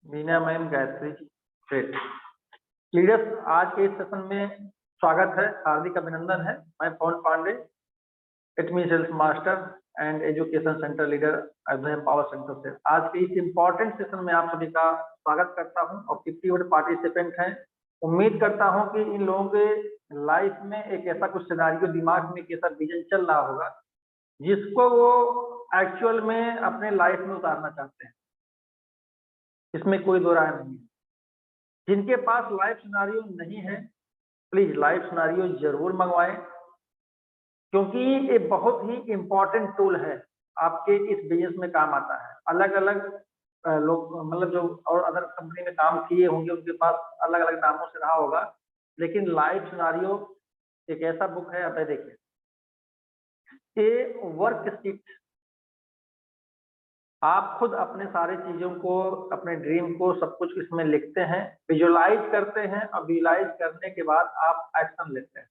Meena ma'am, Gayatri ji, great leaders. आज के इस सेशन में स्वागत है, हार्दिक अभिनंदन है। मैं Pawan Pandey, Atomy sales master and education centre leader अध्ययन पावर सेंटर से आज के इस इम्पोर्टेंट सेशन में आप सभी का स्वागत करता हूं। और 50 पार्टिसिपेंट हैं। उम्मीद करता हूं कि इन लोगों के लाइफ में एक ऐसा कुछ सिनेरियो दिमाग में, एक ऐसा विजन चल रहा होगा जिसको वो एक्चुअल में अपने लाइफ में उतारना चाहते हैं। इसमें कोई दो राय नहीं है। जिनके पास लाइफ सिनेरियो नहीं है, प्लीज लाइफ सिनेरियो जरूर मंगवाएं, क्योंकि ये बहुत ही इंपॉर्टेंट टूल है, आपके इस बिजनेस में काम आता है। अलग अलग लोग, मतलब जो और अदर कंपनी में काम किए होंगे, उनके पास अलग अलग नामों से रहा होगा, लेकिन लाइफ सिनेरियो एक ऐसा बुक है। अब देखिए, ये वर्कशीट, आप खुद अपने सारी चीजों को, अपने ड्रीम को, सब कुछ इसमें लिखते हैं, विजुलाइज करते हैं, और विजुलाइज करने के बाद आप एक्शन लेते हैं।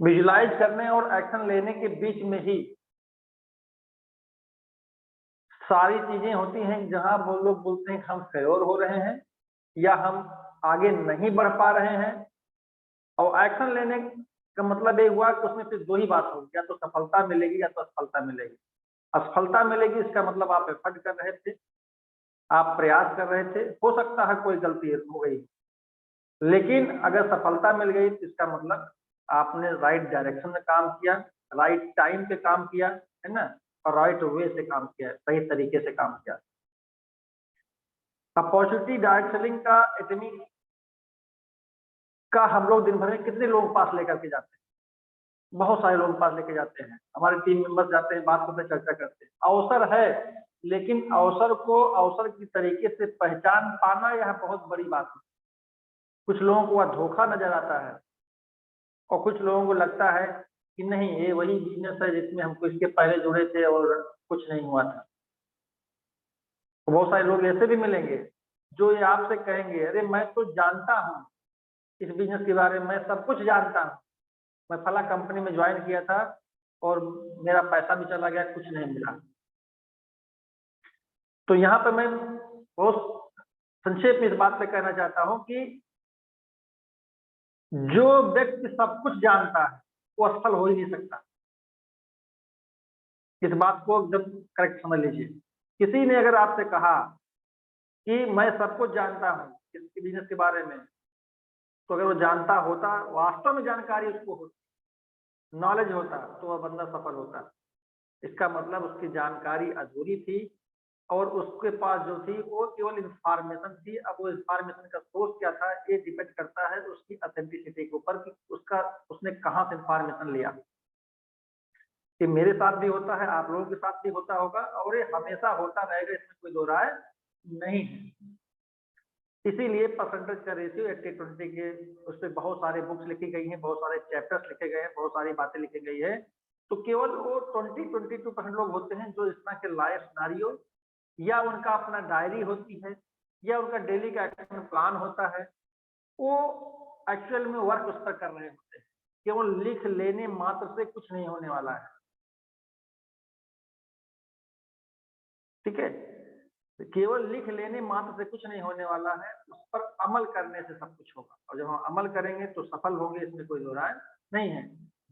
विजुलाइज करने और एक्शन लेने के बीच में ही सारी चीजें होती हैं, जहां वो लोग बोलते हैं हम फेल्योर हो रहे हैं या हम आगे नहीं बढ़ पा रहे हैं। और एक्शन लेने का मतलब ये हुआ कि उसमें फिर दो ही बात होगी, या तो सफलता मिलेगी या तो असफलता मिलेगी। असफलता मिलेगी इसका मतलब आप एफर्ट कर रहे थे, आप प्रयास कर रहे थे, हो सकता है कोई गलती हो गई, लेकिन अगर सफलता मिल गई तो इसका मतलब आपने राइट डायरेक्शन में काम किया, राइट टाइम पे काम किया, है ना, और राइट वे से काम किया, सही तरीके से काम किया। अपॉर्चुनिटी डायरेक्ट सेलिंग का एटमी का हम लोग दिन भर में कितने लोग पास लेकर के जाते हैं? बहुत सारे लोग पास लेके जाते हैं। हमारे टीम मेंबर्स जाते हैं, बात करते, चर्चा करते हैं। अवसर है, लेकिन अवसर को अवसर की तरीके से पहचान पाना यह बहुत बड़ी बात है। कुछ लोगों को वह धोखा नजर आता है और कुछ लोगों को लगता है कि नहीं, ये वही बिजनेस है जिसमें हमको इसके पहले जुड़े थे और कुछ नहीं हुआ था। तो बहुत सारे लोग ऐसे भी मिलेंगे जो ये आपसे कहेंगे, अरे मैं तो जानता हूँ इस बिजनेस के बारे में, मैं सब कुछ जानता हूँ, मैं फला कंपनी में ज्वाइन किया था और मेरा पैसा भी चला गया, कुछ नहीं मिला। तो यहाँ पर मैं बहुत संक्षेप में इस बात पे कहना चाहता हूँ कि जो व्यक्ति सब कुछ जानता है वो असफल हो ही नहीं सकता। इस बात को एकदम करेक्ट समझ लीजिए। किसी ने अगर आपसे कहा कि मैं सब कुछ जानता हूँ इस बिजनेस के बारे में, तो अगर वो जानता होता, वास्तव में जानकारी उसको होती, नॉलेज होता, तो वह बंदा सफल होता। इसका मतलब उसकी जानकारी अधूरी थी और उसके पास जो थी वो केवल इंफॉर्मेशन थी। अब वो इंफॉर्मेशन का सोर्स क्या था, ये डिपेंड करता है उसकी ऑथेंटिसिटी के ऊपर कि उसने कहाँ से इंफॉर्मेशन लिया। ये मेरे साथ भी होता है, आप लोगों के साथ भी होता होगा, और ये हमेशा होता रहेगा, इसमें कोई दो राय नहीं है। इसीलिए परसेंटेज का रेशियो 80-20 के उस पर बहुत सारे बुक्स लिखी गई हैं, बहुत सारे चैप्टर्स लिखे गए हैं, बहुत सारी बातें लिखी गई है। तो केवल वो 22% लोग होते हैं जो इस तरह के लाइफ सिनेरियो, या उनका अपना डायरी होती है, या उनका डेली का एक्शन प्लान होता है, वो एक्चुअल में वर्क उस पर कर रहे होते हैं। केवल लिख लेने मात्र से कुछ नहीं होने वाला है, ठीक है। केवल लिख लेने मात्र से कुछ नहीं होने वाला है, उस पर अमल करने से सब कुछ होगा। और जब हम अमल करेंगे तो सफल होंगे, इसमें कोई दो राय नहीं है।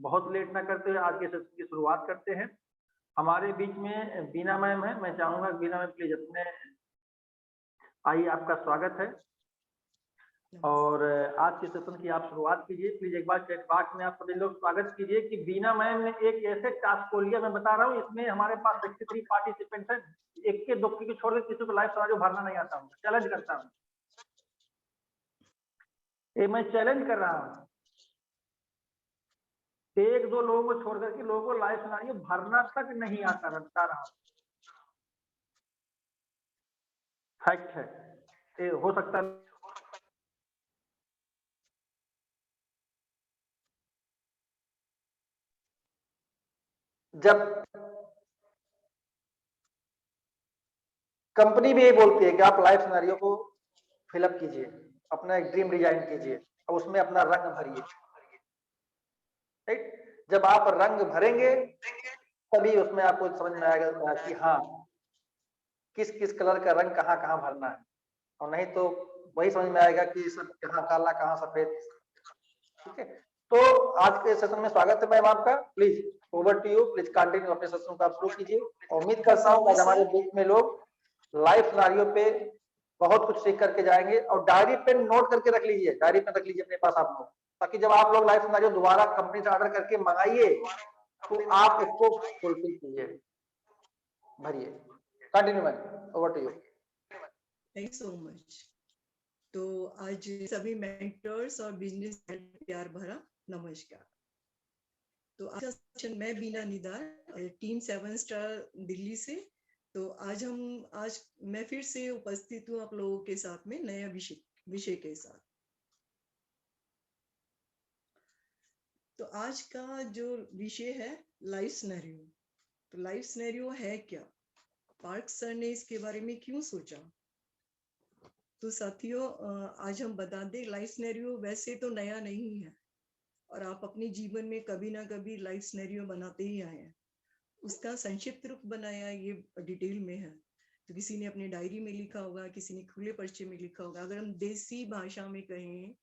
बहुत लेट ना करते हुए आज के सेशन की शुरुआत करते हैं। हमारे बीच में बीना मैम है। मैं चाहूंगा बीना मैम प्लीज अपने आइए, आपका स्वागत है। और आज के सेशन की आप शुरुआत कीजिए। प्लीज एक बार चैट बॉक्स में आप सभी लोग स्वागत कीजिए कि बीना मैम ने एक ऐसे टास्क को लिया, मैं बता रहा हूँ, इसमें हमारे पास 63 पार्टिसिपेंट हैं। एक के दो की छोड़ के किसी को लाइफ सिनेरियो भरना नहीं आता हूँ, चैलेंज करता हूँ, ये मैं चैलेंज कर रहा हूँ। एक दो लोगों को छोड़ करके लोगों को लाइफ सिनेरियो भरना तक नहीं आता, मैं बता रहा हूँ, फैक्ट है। ये हो सकता है जब कंपनी भी यही बोलती है कि आप लाइफ सिनेरियो को फिलअप कीजिए, अपना एक ड्रीम डिजाइन कीजिए और उसमें अपना रंग भरिए, राइट। जब आप रंग भरेंगे तभी उसमें आपको समझ में आएगा कि हाँ किस किस कलर का रंग कहाँ कहाँ भरना है, और नहीं तो वही समझ में आएगा कि सब कहाँ काला कहाँ सफेद। ठीक है, तो आज के सेशन में स्वागत है मैम आपका। Please over to you, please continue अपने सेशन को आप शुरू कीजिए। उम्मीद करता हूँ आज हमारे बीच में लोग लाइव सिनेरियो पे बहुत कुछ सीख करके जाएंगे, और डायरी पेन नोट करके रख लीजिए, डायरी पेन रख लीजिए अपने पास आप लोग, ताकि जब आप लोग लाइव सिनेरियो दोबारा कंपनी से ऑर्डर करके मंगाइए तो आप इसको फुलफिल कीजिए, भरिए। Continue ma'am, over to you. Thank so much. तो आज सभी मेंटर्स और बिजनेस प्यार भरा नमस्कार। तो आज का सेशन मैं बीना निदार, टीम 7 स्टार दिल्ली से। तो आज मैं फिर से उपस्थित हूँ आप लोगों के साथ में नया विषय के साथ। तो आज का जो विषय है लाइफ सिनेरियो। तो लाइफ सिनेरियो है क्या, पार्क सर ने इसके बारे में क्यों सोचा? तो साथियों, आज हम बता दें, लाइफ सिनेरियो वैसे तो नया नहीं है, और आप अपने जीवन में कभी ना कभी लाइफ सिनेरियो बनाते ही आए हैं। उसका संक्षिप्त रूप बनाया ये डिटेल में है। तो किसी ने अपनी डायरी में लिखा होगा, किसी ने खुले पर्चे में लिखा होगा। अगर हम देसी भाषा में कहें,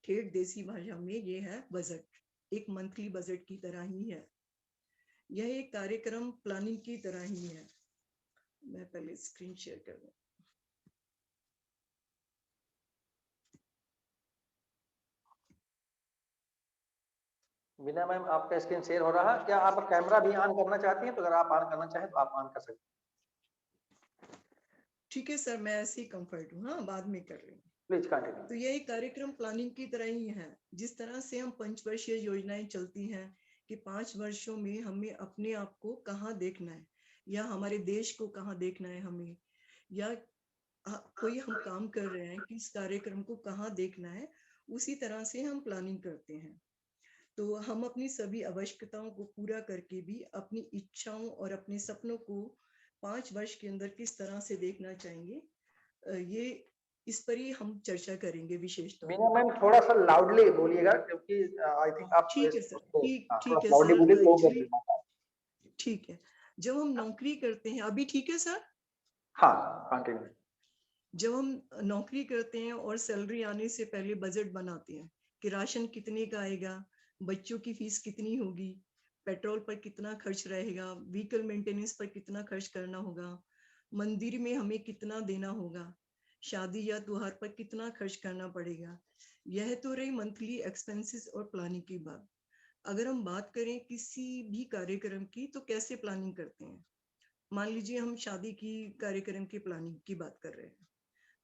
ठेठ देसी भाषा में, ये है बजट, एक मंथली बजट की तरह ही है। यह एक कार्यक्रम प्लानिंग की तरह ही है। मैं पहले स्क्रीन शेयर कर दूं। बिना मैम आपका स्क्रीन शेयर हो रहा है क्या? आप कैमरा भी ऑन करना चाहती हैं तो अगर आप ऑन करना चाहें तो आप ऑन कर सकते हैं। ठीक है सर, मैं ऐसे ही कंफर्ट हूँ, हाँ बाद में कर रही हूँ। Please continue. तो यह एक कार्यक्रम प्लानिंग की तरह ही है। जिस तरह से हम पंचवर्षीय योजनाएं चलती हैं कि 5 वर्षों में हमें अपने आप को कहाँ देखना है, या हमारे देश को कहाँ देखना है हमें, या कोई हम काम कर रहे हैं कि इस कार्यक्रम को कहाँ देखना है, उसी तरह से हम प्लानिंग करते हैं। तो हम अपनी सभी आवश्यकताओं को पूरा करके भी अपनी इच्छाओं और अपने सपनों को 5 वर्ष के अंदर किस तरह से देखना चाहेंगे, ये इस पर ही हम चर्चा करेंगे विशेष तौर बिना पर। मैम थोड़ा सा लाउडली बोलिएगा, क्योंकि आई थिंक आप ठीक है सर, ठीक थोड़ा है लाउडली सर। बोलिए, लोग एक्चुअली ठीक है, जब हम नौकरी करते हैं, अभी ठीक है सर? हाँ कंटिन्यू। जब हम नौकरी करते हैं और सैलरी आने से पहले बजट बनाते हैं कि राशन कितने का आएगा, बच्चों की फीस कितनी होगी, पेट्रोल पर कितना खर्च रहेगा, व्हीकल मेंटेनेंस पर कितना खर्च करना होगा, मंदिर में हमें कितना देना होगा, शादी या त्योहार पर कितना खर्च करना पड़ेगा। यह तो रही मंथली एक्सपेंसेस और प्लानिंग की बात। अगर हम बात करें किसी भी कार्यक्रम की, तो कैसे प्लानिंग करते हैं? मान लीजिए हम शादी की कार्यक्रम की प्लानिंग की बात कर रहे हैं,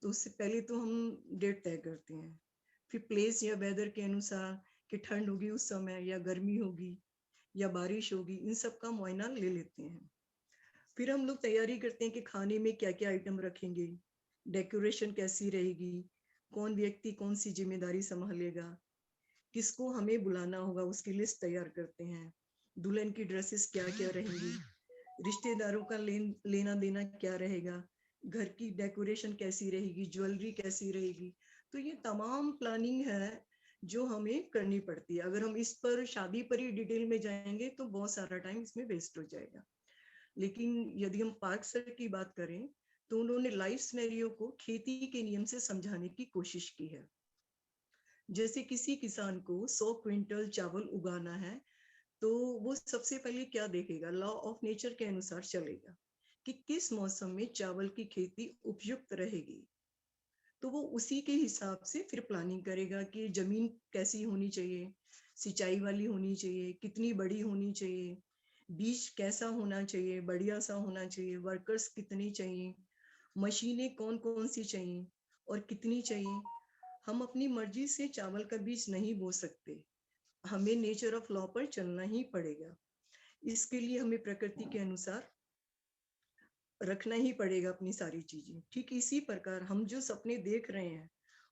तो उससे पहले तो हम डेट तय करते हैं, फिर प्लेस या वेदर के अनुसार कि ठंड होगी उस समय, या गर्मी होगी, या बारिश होगी, इन सब का मुआयना ले लेते हैं। फिर हम लोग तैयारी करते हैं कि खाने में क्या क्या आइटम रखेंगे, डेकोरेशन कैसी रहेगी, कौन व्यक्ति कौन सी जिम्मेदारी संभालेगा, किसको हमें बुलाना होगा, उसकी लिस्ट तैयार करते हैं। दुल्हन की ड्रेसेस क्या क्या रहेंगी, रिश्तेदारों का लेना देना क्या रहेगा, घर की डेकोरेशन कैसी रहेगी, ज्वेलरी कैसी रहेगी। तो ये तमाम प्लानिंग है जो हमें करनी पड़ती है। अगर हम इस पर शादी पर ही डिटेल में जाएंगे तो बहुत सारा टाइम इसमें वेस्ट हो जाएगा। लेकिन यदि हम पार्क सर की बात करें, तो उन्होंने लाइफ सिनेरियो को खेती के नियम से समझाने की कोशिश की है। जैसे किसी किसान को 100 क्विंटल चावल उगाना है, तो वो सबसे पहले क्या देखेगा, लॉ ऑफ नेचर के अनुसार चलेगा कि किस मौसम में चावल की खेती उपयुक्त रहेगी। तो वो उसी के हिसाब से फिर प्लानिंग करेगा कि जमीन कैसी होनी चाहिए, सिंचाई वाली होनी चाहिए, कितनी बड़ी होनी चाहिए, बीज कैसा होना चाहिए, बढ़िया सा होना चाहिए, वर्कर्स कितने चाहिए, मशीनें कौन कौन सी चाहिए और कितनी चाहिए। हम अपनी मर्जी से चावल का बीज नहीं बो सकते, हमें नेचर ऑफ लॉ पर चलना ही पड़ेगा। इसके लिए हमें प्रकृति के अनुसार रखना ही पड़ेगा अपनी सारी चीजें। ठीक इसी प्रकार हम जो सपने देख रहे हैं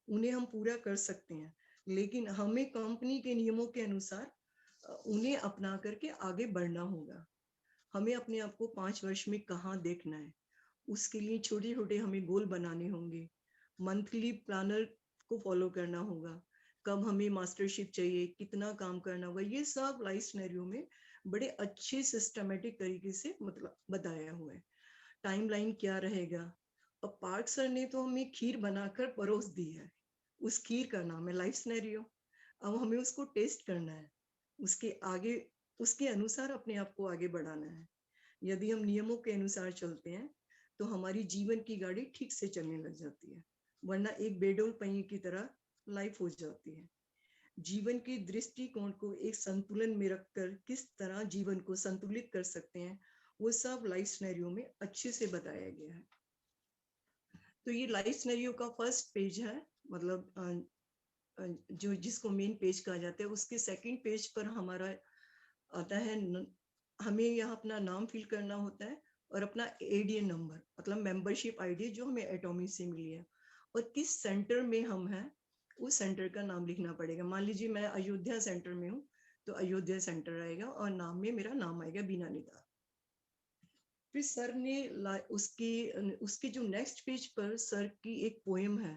उन्हें हम पूरा कर सकते हैं, लेकिन हमें कंपनी के नियमों के अनुसार उन्हें अपना करके आगे बढ़ना होगा। हमें अपने आप को 5 वर्ष में कहाँ देखना है, उसके लिए छोटे छोटे हमें गोल बनाने होंगे। मंथली प्लानर को फॉलो करना होगा, कब हमें मास्टरशिप चाहिए, कितना काम करना होगा, ये सब लाइफ सिनेरियो में बड़े अच्छे सिस्टमेटिक तरीके से मतलब बताया हुआ है, टाइमलाइन क्या रहेगा। और पार्क सर ने तो हमें खीर बनाकर परोस दी है, उस खीर का नाम है लाइफ सिनेरियो। अब हमें उसको टेस्ट करना है, उसके आगे उसके अनुसार अपने आप को आगे बढ़ाना है। यदि हम नियमों के अनुसार चलते हैं तो हमारी जीवन की गाड़ी ठीक से चलने लग जाती है, वरना एक बेडोल पहिए की तरह लाइफ हो जाती है। जीवन के दृष्टिकोण को एक संतुलन में रखकर किस तरह जीवन को संतुलित कर सकते हैं, वो सब लाइफ सिनेरियो में अच्छे से बताया गया है। तो ये लाइफ सिनेरियो का फर्स्ट पेज है, मतलब जो जिसको मेन पेज कहा जाता है। उसके सेकंड पेज पर हमारा आता है हमें यहाँ अपना नाम फिल करना होता है और अपना एडीएन नंबर, मतलब मेंबरशिप आईडी जो हमें एटॉमी से मिली है, और किस सेंटर में हम हैं उस सेंटर का नाम लिखना पड़ेगा। मान लीजिए मैं अयोध्या सेंटर में हूँ तो अयोध्या सेंटर आएगा और नाम में मेरा नाम आएगा बीना निदान। फिर सर ने उसके जो नेक्स्ट पेज पर सर की एक पोएम है,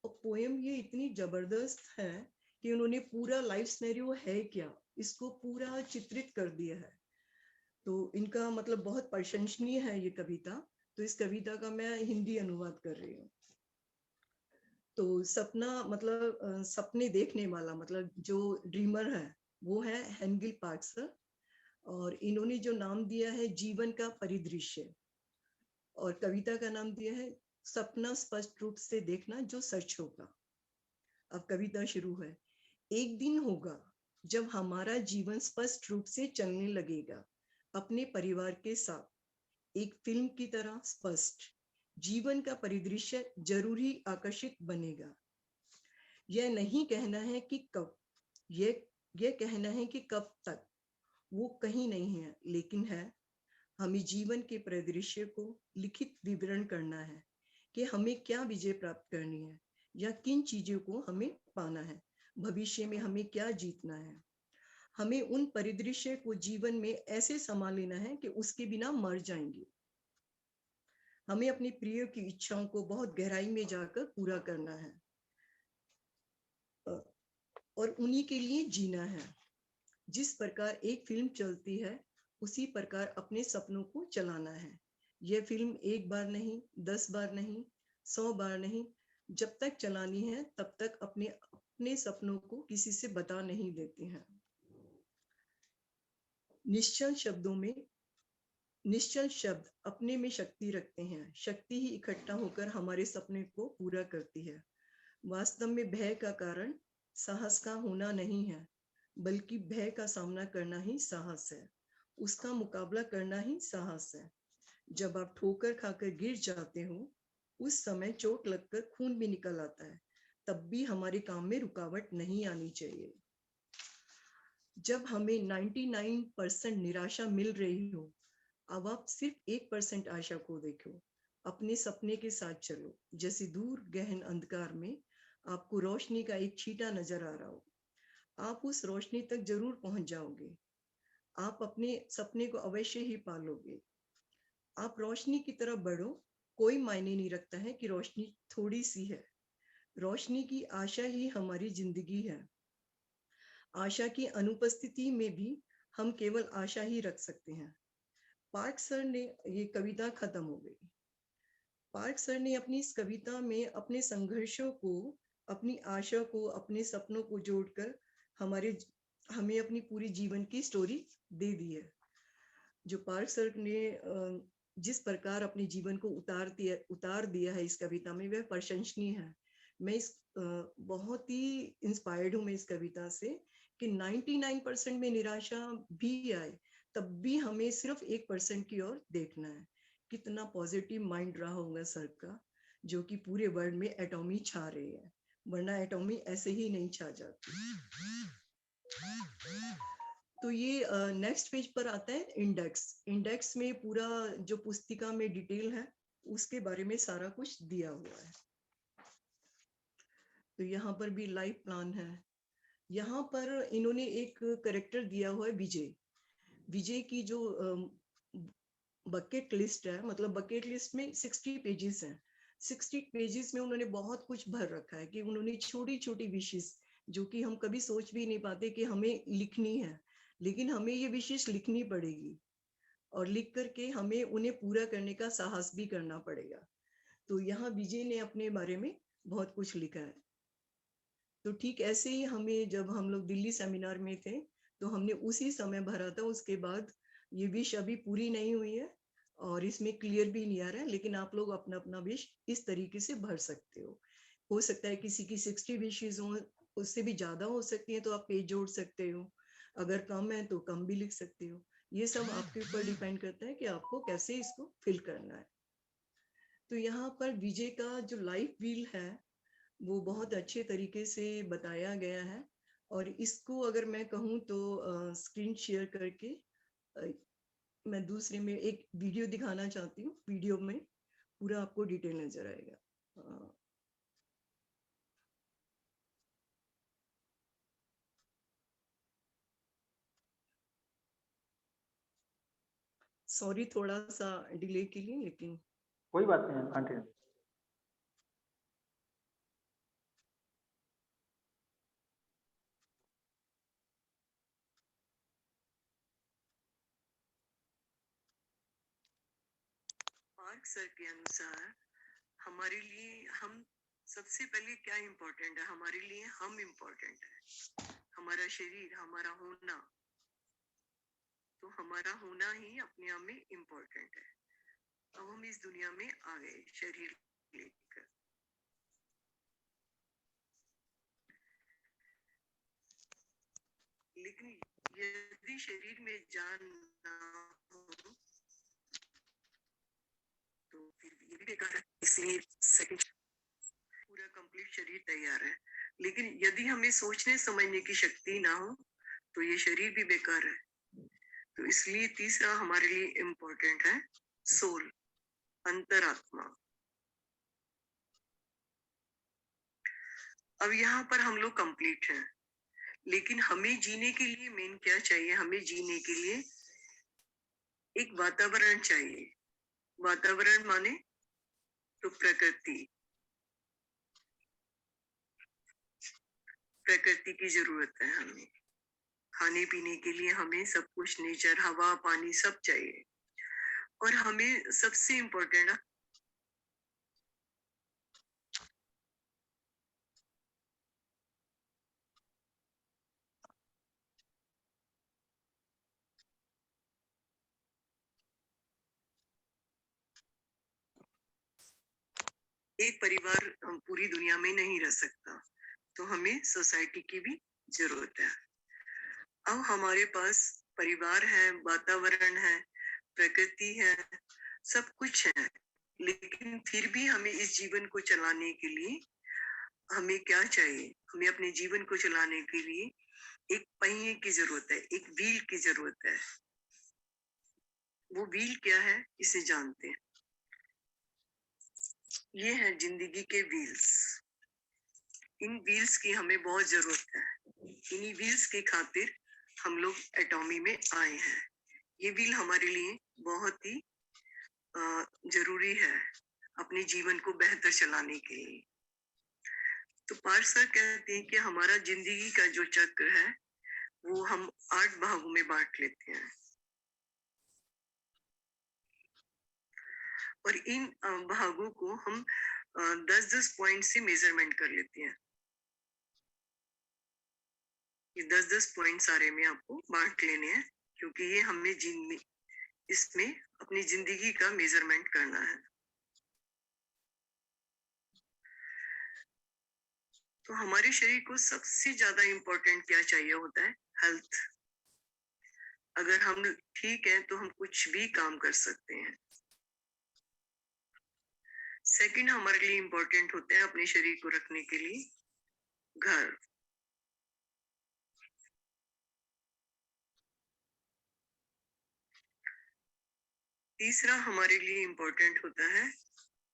और पोएम ये इतनी जबरदस्त है कि उन्होंने पूरा लाइफ सिनेरियो है क्या इसको पूरा चित्रित कर दिया है। तो इनका मतलब बहुत प्रशंसनीय है ये कविता। तो इस कविता का मैं हिंदी अनुवाद कर रही हूँ। तो सपना मतलब सपने देखने वाला, मतलब जो ड्रीमर है वो है हेनगिल पार्क्सर, और इन्होंने जो नाम दिया है जीवन का परिदृश्य, और कविता का नाम दिया है सपना स्पष्ट रूप से देखना जो सच होगा। अब कविता शुरू है। एक दिन होगा जब हमारा जीवन स्पष्ट रूप से चलने लगेगा, अपने परिवार के साथ, एक फिल्म की तरह स्पष्ट। जीवन का परिदृश्य जरूर ही आकर्षित बनेगा। यह नहीं कहना है कि कब, यह कहना है कि कब तक, वो कहीं नहीं है, लेकिन है। हमें जीवन के परिदृश्य को लिखित विवरण करना है कि हमें क्या विजय प्राप्त करनी है या किन चीजों को हमें पाना है, भविष्य में हमें क्या जीतना है। हमें उन परिदृश्य को जीवन में ऐसे संभाल लेना है कि उसके बिना मर जाएंगे। हमें अपनी प्रिय की इच्छाओं को बहुत गहराई में जाकर पूरा करना है और उन्हीं के लिए जीना है। जिस प्रकार एक फिल्म चलती है उसी प्रकार अपने सपनों को चलाना है। यह फिल्म एक बार नहीं, 10 बार नहीं, 100 बार नहीं, जब तक चलानी है तब तक अपने अपने सपनों को किसी से बता नहीं देते हैं। निश्चल शब्दों में, निश्चल शब्द अपने में शक्ति रखते हैं। शक्ति ही इकट्ठा होकर हमारे सपने को पूरा करती है। वास्तव में भय का कारण साहस का होना नहीं है, बल्कि भय का सामना करना ही साहस है, उसका मुकाबला करना ही साहस है। जब आप ठोकर खाकर गिर जाते हो, उस समय चोट लगकर खून भी निकल आता है, तब भी हमारे काम में रुकावट नहीं आनी चाहिए। जब हमें 99% निराशा मिल रही हो, अब आप सिर्फ 1% आशा को देखो। अपने सपने के साथ चलो, जैसे दूर गहन अंधकार में आपको रोशनी का एक छींटा नजर आ रहा हो। आप उस रोशनी तक जरूर पहुंच जाओगे। आप अपने सपने को अवश्य ही पालोगे। आप रोशनी की तरफ बढ़ो। कोई मायने नहीं रखता है कि रोशनी थोड़ी सी है। रोशनी की आशा ही हमारी जिंदगी है। आशा की अनुपस्थिति में भी हम केवल आशा ही रख सकते हैं। पार्क सर ने, ये कविता खत्म हो गई। पार्क सर ने अपनी इस कविता में अपने संघर्षों को, अपनी आशा को, अपने सपनों को जोड़कर हमें अपनी पूरी जीवन की स्टोरी दे दी है। जो पार्क सर ने जिस प्रकार अपने जीवन को उतार दिया है इस कविता में, वह प्रशंसनीय है। मैं इस बहुत ही इंस्पायर्ड हूँ मैं इस कविता से कि 99% में निराशा भी आए तब भी हमें सिर्फ 1% की ओर देखना है। कितना पॉजिटिव माइंड रहा होगा सर का, जो कि पूरे वर्ल्ड में एटॉमी छा रही है, वरना एटॉमी ऐसे ही नहीं छा जाती। तो ये नेक्स्ट पेज पर आता है इंडेक्स। इंडेक्स में पूरा जो पुस्तिका में डिटेल है उसके बारे में सारा कुछ दिया हुआ है। तो यहाँ पर भी लाइफ प्लान है। यहाँ पर इन्होंने एक करेक्टर दिया हुआ है विजय। विजय की जो बकेट लिस्ट है, मतलब बकेट लिस्ट में 60 पेजेस हैं। 60 पेजेस में उन्होंने बहुत कुछ भर रखा है कि उन्होंने छोटी छोटी विशेष जो कि हम कभी सोच भी नहीं पाते कि हमें लिखनी है, लेकिन हमें ये विशेष लिखनी पड़ेगी। और लिख करके हमें उन्हें पूरा करने का साहस भी करना पड़ेगा। तो यहाँ विजय ने अपने बारे में बहुत कुछ लिखा है। तो ठीक ऐसे ही हमें, जब हम लोग दिल्ली सेमिनार में थे, तो हमने उसी समय भरा था। उसके बाद ये विश अभी पूरी नहीं हुई है और इसमें क्लियर भी नहीं आ रहा है, लेकिन आप लोग अपना अपना विश इस तरीके से भर सकते हो सकता है किसी की 60 विशेज हो, उससे भी ज्यादा हो सकती है, तो आप पेज जोड़ सकते हो। अगर कम है तो कम भी लिख सकते हो। ये सब आपके ऊपर डिपेंड करता है कि आपको कैसे इसको फिल करना है। तो यहाँ पर विजय का जो लाइफ व्हील है वो बहुत अच्छे तरीके से बताया गया है। और इसको अगर मैं कहूँ तो स्क्रीन शेयर करके अ, मैं दूसरे में एक वीडियो दिखाना चाहती हूँ। वीडियो में पूरा आपको डिटेल नजर आएगा। सॉरी थोड़ा सा डिले के लिए, लेकिन कोई बात नहीं, कंटिन्यू। मार्क सर के अनुसार हमारे लिए हम सबसे पहले क्या इम्पोर्टेंट है, हमारे लिए हम इम्पोर्टेंट है। हमारा शरीर, हमारा होना, तो हमारा होना ही अपने आप में इम्पोर्टेंट है। अब हम इस दुनिया में आ गए शरीर लेकर, लेकिन यदि शरीर में जान ना हो तो फिर ये भी बेकार है। इसलिए सेकंड पूरा कंप्लीट शरीर तैयार है, लेकिन यदि हमें सोचने समझने की शक्ति ना हो तो ये शरीर भी बेकार है। तो इसलिए तीसरा हमारे लिए इम्पोर्टेंट है सोल, अंतरात्मा। अब यहाँ पर हम लोग कंप्लीट हैं, लेकिन हमें जीने के लिए मेन क्या चाहिए? हमें जीने के लिए एक वातावरण चाहिए। वातावरण माने तो प्रकृति, प्रकृति की जरूरत है हमें। खाने पीने के लिए हमें सब कुछ, नेचर, हवा, पानी सब चाहिए। और हमें सबसे इम्पोर्टेंट एक परिवार पूरी दुनिया में नहीं रह सकता, तो हमें सोसाइटी की भी जरूरत है। अब हमारे पास परिवार है, वातावरण है, प्रकृति है, सब कुछ है, लेकिन फिर भी हमें इस जीवन को चलाने के लिए हमें क्या चाहिए? हमें अपने जीवन को चलाने के लिए एक पहिए की जरूरत है, एक व्हील की जरूरत है। वो व्हील क्या है, इसे जानते हैं। ये है जिंदगी के व्हील्स। इन व्हील्स की हमें बहुत जरूरत है। इन्हीं व्हील्स की खातिर हम लोग एटॉमी में आए हैं। ये व्हील हमारे लिए बहुत ही जरूरी है अपने जीवन को बेहतर चलाने के लिए। तो पार्थ सर कहते हैं कि हमारा जिंदगी का जो चक्र है वो हम 8 भागों में बांट लेते हैं, और इन भागों को हम 10-10 पॉइंट से मेजरमेंट कर लेते हैं। ये 10-10 पॉइंट सारे में आपको बांट लेने हैं, क्योंकि ये हमें इसमें अपनी जिंदगी का मेजरमेंट करना है। तो हमारे शरीर को सबसे ज्यादा इम्पोर्टेंट क्या चाहिए होता है? हेल्थ। अगर हम ठीक है तो हम कुछ भी काम कर सकते हैं। सेकंड हमारे लिए इम्पोर्टेंट होते हैं अपने शरीर को रखने के लिए घर। तीसरा हमारे लिए इम्पोर्टेंट होता है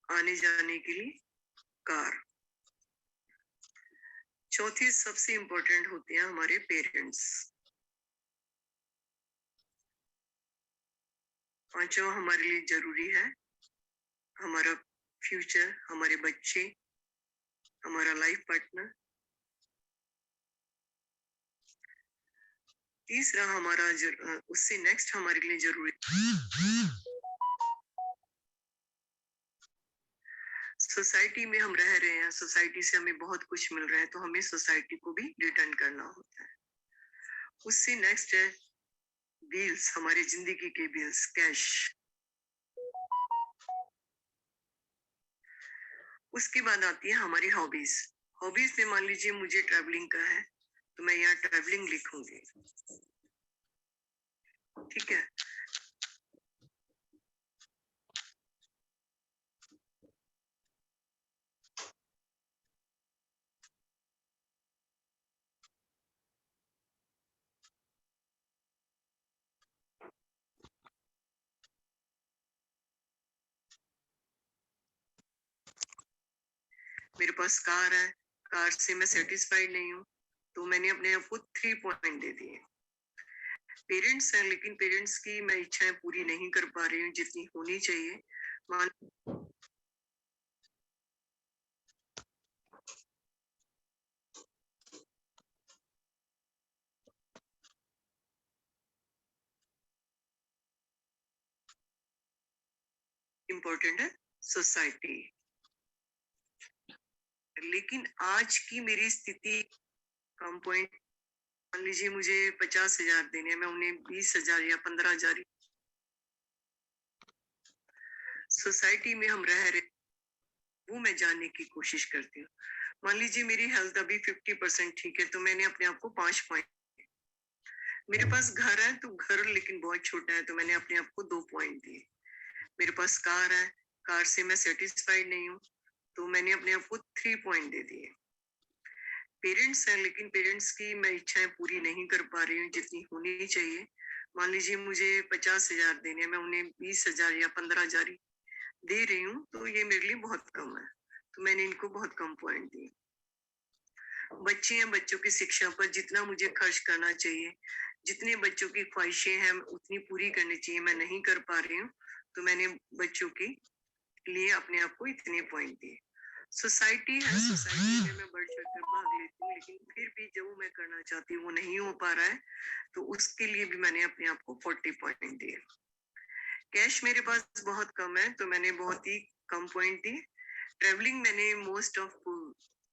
आने जाने के लिए कार। चौथी सबसे इम्पोर्टेंट होते हैं हमारे पेरेंट्स। पांचवा हमारे लिए जरूरी है हमारा फ्यूचर, हमारे बच्चे, हमारा लाइफ पार्टनर। तीसरा हमारा उससे नेक्स्ट हमारे लिए जरूरी सोसाइटी में हम रह रहे हैं, सोसाइटी से हमें बहुत कुछ मिल रहा है, तो हमें सोसाइटी को भी रिटर्न करना होता है। उससे नेक्स्ट है बिल्स, हमारी जिंदगी के बिल्स, कैश। उसके बाद आती है हमारी हॉबीज। हॉबीज में मान लीजिए मुझे ट्रैवलिंग का है, तो मैं यहाँ ट्रैवलिंग लिखूंगी, ठीक है। मेरे पास कार है, कार से मैं सेटिस्फाइड नहीं हूँ, तो मैंने अपने आप को 3 पॉइंट दे दिए। पेरेंट्स हैं, लेकिन पेरेंट्स की मैं इच्छाएं पूरी नहीं कर पा रही हूँ जितनी होनी चाहिए। मान इम्पोर्टेंट है सोसाइटी, लेकिन आज की मेरी स्थिति कम पॉइंट, मान लीजिए मुझे 50,000 देने हैं, मैं उन्हें 20,000 या 15,000 सोसाइटी में हम रह रहे वो मैं जानने की कोशिश करती हूँ। मान लीजिए मेरी हेल्थ अभी 50% ठीक है, तो मैंने अपने आप को 5 पॉइंट। मेरे पास घर है, तो घर लेकिन बहुत छोटा है, तो मैंने अपने आप को 2 पॉइंट दिए। मेरे पास कार है, कार से मैं सेटिस्फाइड नहीं हूँ, तो मैंने अपने आप को 3 पॉइंट दे दिए। पेरेंट्स हैं, लेकिन पेरेंट्स की मैं इच्छाएं पूरी नहीं कर पा रही हूँ जितनी होनी चाहिए। मान लीजिए मुझे 50,000 देने, मैं उन्हें 20,000 या 15,000 दे रही हूँ, तो ये मेरे लिए बहुत कम है, तो मैंने इनको बहुत कम पॉइंट दिए। बच्चे हैं, बच्चों की शिक्षा पर जितना मुझे खर्च करना चाहिए, जितने बच्चों की ख्वाहिशें हैं उतनी पूरी करनी चाहिए, मैं नहीं कर पा रही हूँ, तो मैंने बच्चों के लिए अपने आप को इतने पॉइंट दिए। सोसाइटी है, सोसाइटी में मैं बढ़ चढ़ कर भाग लेती हूँ, लेकिन फिर भी जो मैं करना चाहती हूँ वो नहीं हो पा रहा है, तो उसके लिए भी मैंने अपने आप को 40 पॉइंट दिए। कैश मेरे पास बहुत कम है, तो मैंने बहुत ही कम पॉइंट दिए। ट्रेवलिंग मैंने मोस्ट ऑफ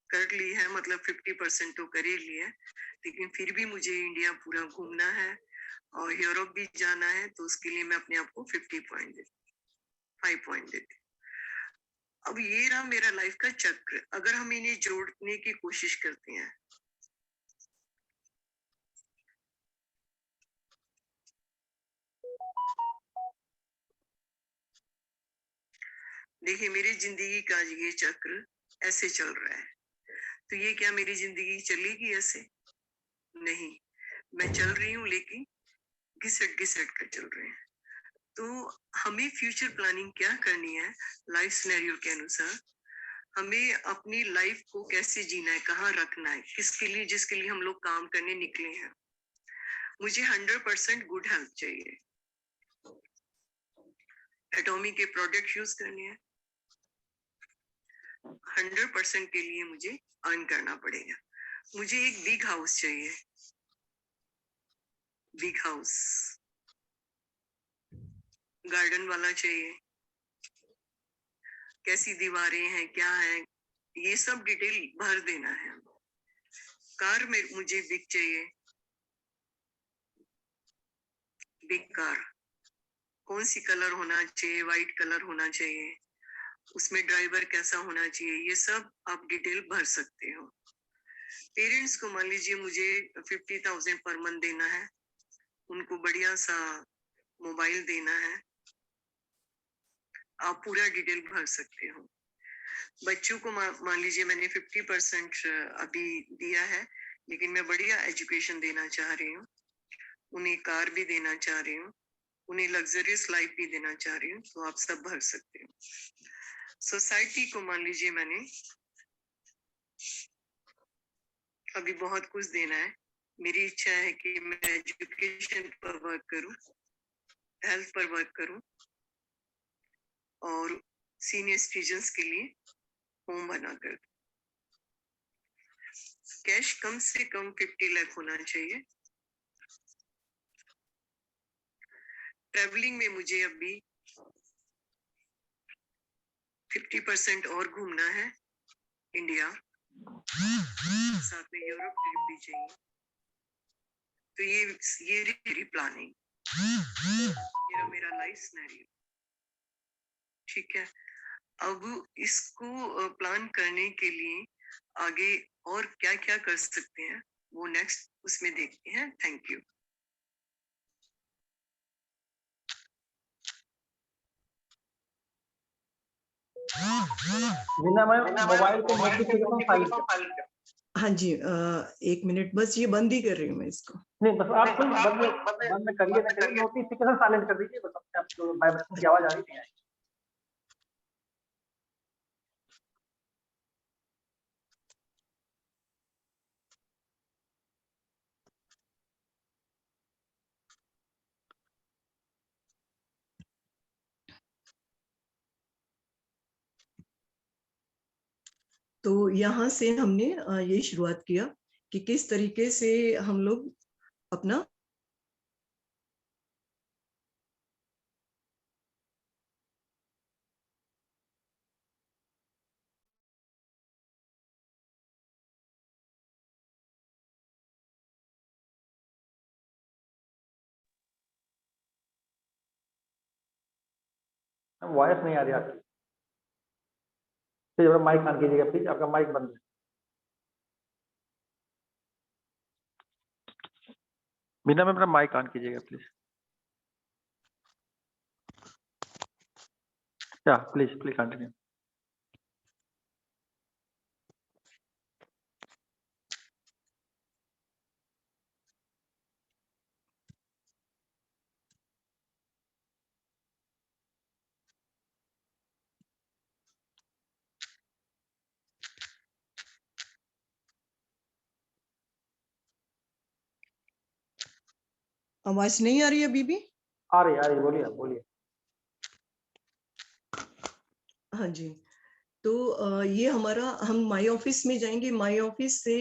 कर ली है, मतलब 50% तो कर ही ली है, लेकिन फिर भी मुझे इंडिया पूरा घूमना है और यूरोप भी जाना है, तो उसके लिए मैं अपने आप को 50 पॉइंट देती, 5 पॉइंट देती। अब ये रहा मेरा लाइफ का चक्र। अगर हम इन्हें जोड़ने की कोशिश करते हैं, देखिए मेरी जिंदगी का ये चक्र ऐसे चल रहा है, तो ये क्या मेरी जिंदगी चलेगी ऐसे? नहीं, मैं चल रही हूँ, लेकिन घिसट घिसट कर चल रहे हैं। तो हमें फ्यूचर प्लानिंग क्या करनी है लाइफ सिनेरियो के अनुसार, हमें अपनी लाइफ को कैसे जीना है, कहाँ रखना है, किसके लिए, जिसके लिए हम लोग काम करने निकले हैं। मुझे 100% गुड हेल्थ चाहिए, एटॉमी के प्रोडक्ट यूज करने हैं, 100% के लिए मुझे अर्न करना पड़ेगा। मुझे एक बिग हाउस चाहिए, बिग हाउस, गार्डन वाला चाहिए, कैसी दीवारें हैं, क्या है, ये सब डिटेल भर देना है। कार में मुझे बिग चाहिए, बिग कार, कौन सी कलर होना चाहिए, व्हाइट कलर होना चाहिए, उसमें ड्राइवर कैसा होना चाहिए, ये सब आप डिटेल भर सकते हो। पेरेंट्स को मान लीजिए मुझे 50,000 पर मंथ देना है, उनको बढ़िया सा मोबाइल देना है, आप पूरा डिटेल भर सकते हो। बच्चों को मान लीजिए मैंने 50% अभी दिया है, लेकिन मैं बढ़िया एजुकेशन देना चाह रही हूँ, उन्हें कार भी देना चाह रही हूँ, उन्हें लग्जरियस लाइफ भी देना चाह रही हूँ, तो आप सब भर सकते हो। सोसाइटी को मान लीजिए मैंने अभी बहुत कुछ देना है। मेरी इच्छा है कि मैं एजुकेशन पर वर्क करूं, हेल्थ पर वर्क करूं और सीनियर सिटीजन्स के लिए होम बना कर। कैश कम से कम 50 लाख होना चाहिए, ट्रैवलिंग में मुझे अभी 50% और घूमना है इंडिया, साथ में यूरोप ट्रिप भी चाहिए। तो ये मेरी प्लानिंग, मेरा लाइफ सिनेरियो, ठीक है। अब इसको प्लान करने के लिए आगे और क्या क्या कर सकते हैं वो नेक्स्ट उसमें देखते हैं। Thank you. Veena ma'am, mobile को नोटिफिकेशन साइलेंट कर। हाँ जी, 1 मिनट बस, ये बंद ही कर रही हूँ मैं इसको। नहीं, बस आप कोई बंद करिए ना करिए, नोटिफिकेशन साइलेंट कर दीजिए, बस अपने आप तो वाइब्रेशन की आवाज आ रही है। तो यहाँ से हमने ये शुरुआत किया कि किस तरीके से हम लोग अपना वॉइस नहीं आ रही आपकी, प्लीज माइक ऑन कीजिएगा, प्लीज आपका माइक बंद है। वीना मैम, अपना माइक ऑन कीजिएगा प्लीज। या प्लीज कंटिन्यू। आवाज नहीं आ रही है अभी भी? आ रही, बोलिए बोलिए। हाँ जी, तो ये हमारा, हम माई ऑफिस में जाएंगे, माई ऑफिस से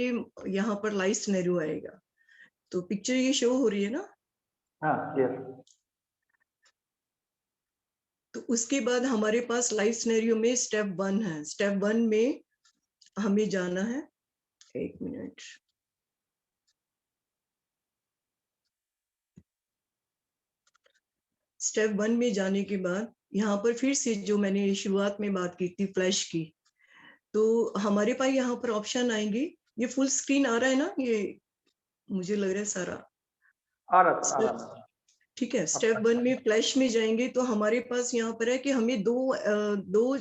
यहाँ पर लाइव सिनेरियो आएगा। तो पिक्चर ये शो हो रही है ना? हाँ, क्लियर। तो उसके बाद हमारे पास लाइव सिनेरियो में स्टेप 1 है। स्टेप 1 में हमें जाना है, 1 मिनट। स्टेप 1 में जाने के बाद यहाँ पर फिर से जो मैंने शुरुआत में बात की थी फ्लैश की, तो हमारे पास यहाँ पर ऑप्शन आएंगे। ये फुल स्क्रीन आ रहा है ना? ये मुझे लग रहा है सारा आ रहा। ठीक है। स्टेप 1 में फ्लैश में जाएंगे तो हमारे पास यहाँ पर है कि हमें दो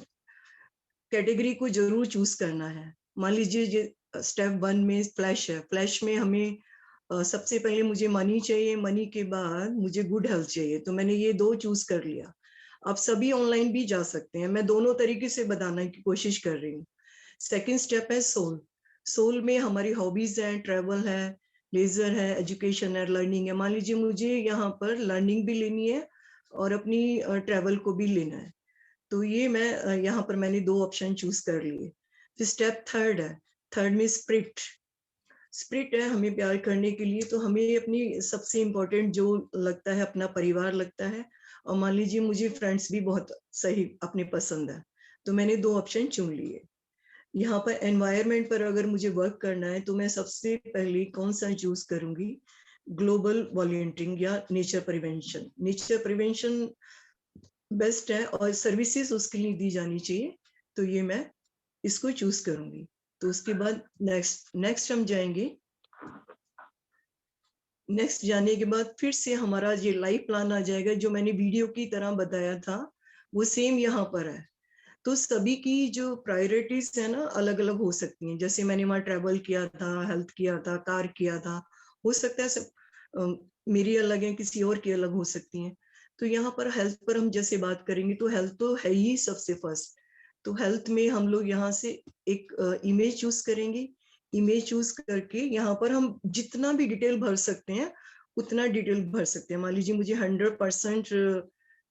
कैटेगरी को जरूर चूज करना है। मान लीजिए स्टेप 1 में फ्लैश है, फ्लैश में हमें सबसे पहले मुझे मनी चाहिए, मनी के बाद मुझे गुड हेल्थ चाहिए, तो मैंने ये 2 चूज कर लिया। आप सभी ऑनलाइन भी जा सकते हैं, मैं दोनों तरीके से बताने की कोशिश कर रही हूँ। सेकेंड स्टेप है सोल। सोल में हमारी हॉबीज है, ट्रेवल है, लेजर है, एजुकेशन है, लर्निंग है। मान लीजिए मुझे यहाँ पर लर्निंग भी लेनी है और अपनी ट्रेवल को भी लेना है, तो ये मैं यहाँ पर मैंने 2 ऑप्शन चूज कर लिए। फिर स्टेप 3 है। थर्ड में स्प्रिट। स्प्रिट है हमें प्यार करने के लिए, तो हमें अपनी सबसे इम्पोर्टेंट जो लगता है अपना परिवार लगता है, और मान लीजिए मुझे फ्रेंड्स भी बहुत सही अपने पसंद है, तो मैंने 2 ऑप्शन चुन लिए। यहाँ पर एनवायरनमेंट पर अगर मुझे वर्क करना है तो मैं सबसे पहले कौन सा चूज करूंगी? ग्लोबल वॉलंटियरिंग या nature prevention. Nature prevention best है और सर्विसेज उसके लिए दी जानी चाहिए, तो ये मैं इसको चूज करूंगी। तो उसके बाद नेक्स्ट हम जाएंगे। नेक्स्ट जाने के बाद फिर से हमारा ये लाइव प्लान आ जाएगा, जो मैंने वीडियो की तरह बताया था वो सेम यहाँ पर है। तो सभी की जो प्रायोरिटीज है ना अलग अलग हो सकती हैं। जैसे मैंने वहाँ ट्रैवल किया था, हेल्थ किया था, कार किया था, हो सकता है सब मेरी अलग है, किसी और की अलग हो सकती हैं। तो यहाँ पर हेल्थ पर हम जैसे बात करेंगे तो हेल्थ तो है ही सबसे फर्स्ट। तो हेल्थ में हम लोग यहाँ से एक इमेज चूज करेंगे। इमेज चूज करके यहाँ पर हम जितना भी डिटेल भर सकते हैं उतना डिटेल भर सकते हैं। मान लीजिए मुझे 100%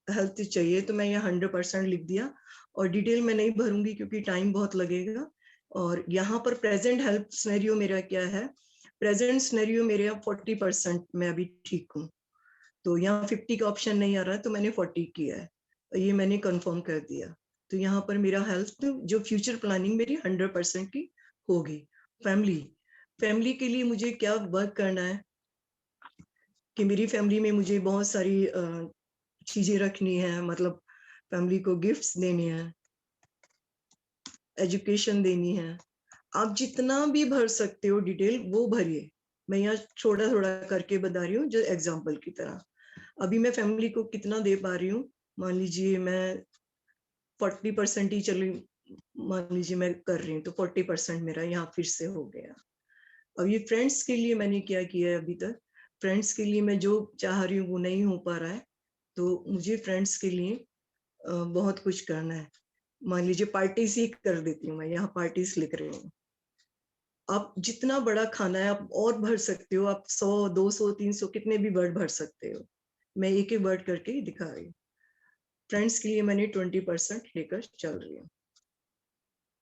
हेल्थ चाहिए तो मैं यहाँ 100% लिख दिया, और डिटेल में नहीं भरूंगी क्योंकि टाइम बहुत लगेगा। और यहाँ पर प्रेजेंट हेल्थ सिनेरियो मेरा क्या है? प्रेजेंट सिनेरियो मेरे 40% मैं अभी ठीक हूँ। तो यहाँ 50 का ऑप्शन नहीं आ रहा है तो मैंने 40 किया है, ये मैंने कंफर्म कर दिया। तो यहाँ पर मेरा हेल्थ जो फ्यूचर प्लानिंग मेरी 100% की होगी। फैमिली के लिए मुझे क्या वर्क करना है कि मेरी फैमिली में मुझे बहुत सारी चीजें रखनी है, मतलब फैमिली को गिफ्ट्स देने हैं, एजुकेशन देनी है। आप जितना भी भर सकते हो डिटेल वो भरिए, मैं यहाँ थोड़ा थोड़ा करके बता रही हूँ जो एग्जाम्पल की तरह। अभी मैं फैमिली को कितना दे पा रही हूँ, मान लीजिए मैं 40% ही चली, मान लीजिए मैं कर रही हूँ तो 40% मेरा यहाँ फिर से हो गया। अब ये फ्रेंड्स के लिए मैंने क्या किया है अभी तक, फ्रेंड्स के लिए मैं जो चाह रही हूँ वो नहीं हो पा रहा है, तो मुझे फ्रेंड्स के लिए बहुत कुछ करना है। मान लीजिए पार्टीज ही कर देती हूँ, मैं यहाँ पार्टीज लिख रही हूँ। आप जितना बड़ा खाना है आप और भर सकते हो, आप 100, 200, 300 कितने भी वर्ड भर सकते हो। मैं एक एक वर्ड करके ही दिखा रही हूँ। फ्रेंड्स के लिए मैंने 20% लेकर चल रही हूँ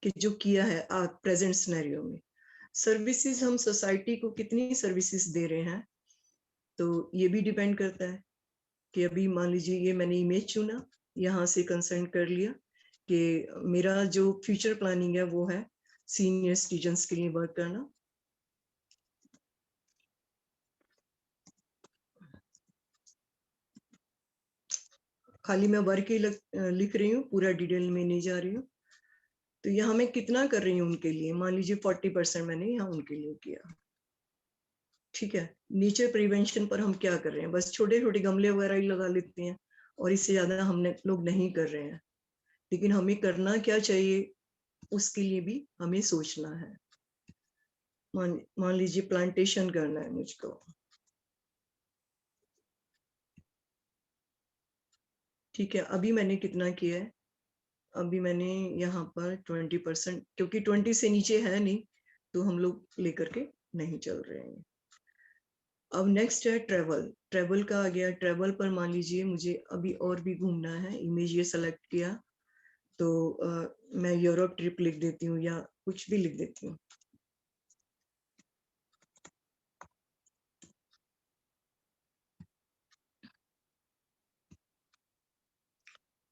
कि जो किया है प्रेजेंट सिनेरियो में। सर्विसेज हम सोसाइटी को कितनी सर्विसेज दे रहे हैं, तो ये भी डिपेंड करता है कि अभी मान लीजिए ये मैंने इमेज चुना, यहाँ से कंसर्न कर लिया कि मेरा जो फ्यूचर प्लानिंग है वो है सीनियर सिटीजन्स के लिए वर्क करना। खाली मैं वर्क ही लिख रही हूँ, पूरा डिटेल में नहीं जा रही हूँ। तो यहाँ मैं कितना कर रही हूँ उनके लिए, मान लीजिए 40% मैंने यहाँ उनके लिए किया। ठीक है, नेचर प्रिवेंशन पर हम क्या कर रहे हैं, बस छोटे छोटे गमले वगैरह ही लगा लेते हैं और इससे ज्यादा हमने लोग नहीं कर रहे हैं। लेकिन हमें करना क्या चाहिए उसके लिए भी हमें सोचना है। मान लीजिए प्लांटेशन करना है मुझको, ठीक है, अभी मैंने कितना किया है, अभी मैंने यहाँ पर 20%, क्योंकि 20 से नीचे है नहीं तो हम लोग लेकर के नहीं चल रहे हैं। अब नेक्स्ट है ट्रेवल का आ गया। ट्रेवल पर मान लीजिए मुझे अभी और भी घूमना है, इमेज ये सेलेक्ट किया तो मैं यूरोप ट्रिप लिख देती हूँ या कुछ भी लिख देती हूँ।